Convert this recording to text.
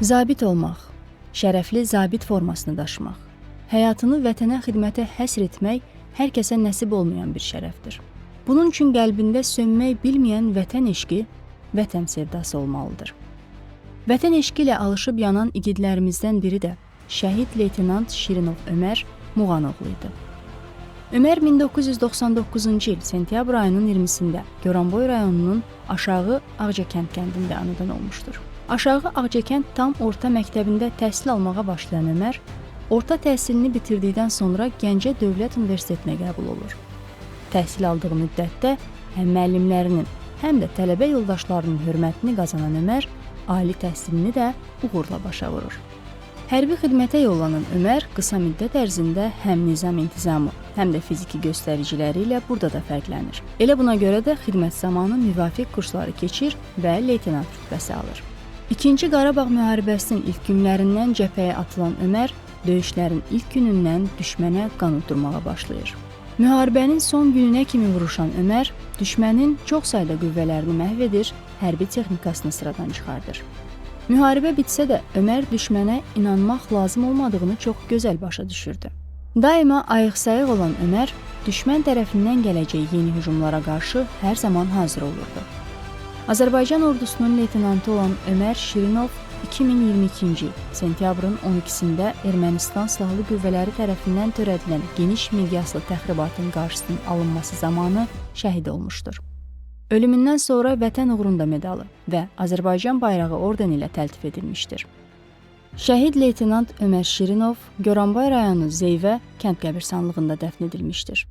Zabit olmaq, şərəfli zabit formasını daşımaq, həyatını vətənə xidmətə həsr etmək hər kəsə nəsib olmayan bir şərəfdir. Bunun üçün qəlbində sönmək bilməyən vətən eşqi, vətən sevdası olmalıdır. Vətən eşqi ilə alışıb yanan igidlərimizdən biri də şəhid leytenant Şirinov Ömər Muğanoğlu idi. Ömər 1999-cu il sentyabr ayının 20-sində Goranboy rayonunun Aşağı Ağcakənd kəndində anadan olmuşdur. Aşağı Ağcakənd tam orta məktəbində təhsil almağa başlayan Ömər, orta təhsilini bitirdikdən sonra Gəncə Dövlət Universitetinə qəbul olur. Təhsil aldığı müddətdə həm müəllimlərinin, həm də tələbə yoldaşlarının hörmətini qazanan Ömər, ali təhsilini də uğurla başa vurur. Hərbi xidmətə yollanan Ömər qısa müddət ərzində həm nizam-intizamı, həm də fiziki göstəriciləri ilə burada da fərqlənir. Elə buna görə də xidmət zamanı müvafiq kursları keçir və leytenant rütbəsi alır. İkinci Qarabağ müharibəsinin ilk günlərindən cəbhəyə atılan Ömər, döyüşlərin ilk günündən düşmənə qan udurmağa başlayır. Müharibənin son gününə kimi vuruşan Ömər, düşmənin çox sayda qüvvələrini məhv edir, hərbi texnikasını sıradan çıxardır. Müharibə bitsə də Ömər düşmənə inanmaq lazım olmadığını çox gözəl başa düşürdü. Daima ayıq-sayıq olan Ömər, düşmən tərəfindən gələcək yeni hücumlara qarşı hər zaman hazır olurdu. Azərbaycan ordusunun leytenantı olan Ömər Şirinov 2022-ci sentyabrın 12-sində Ermənistan silahlı qüvvələri tərəfindən törədilən geniş miqyaslı təxribatın qarşısının alınması zamanı şəhid olmuşdur. Ölümündən sonra Vətən uğrunda medalı və Azərbaycan bayrağı orden ilə təltif edilmişdir. Şəhid leytenant Ömər Şirinov Goranboy rayonu Zeyvə kənd qəbirstanlığında dəfn edilmişdir.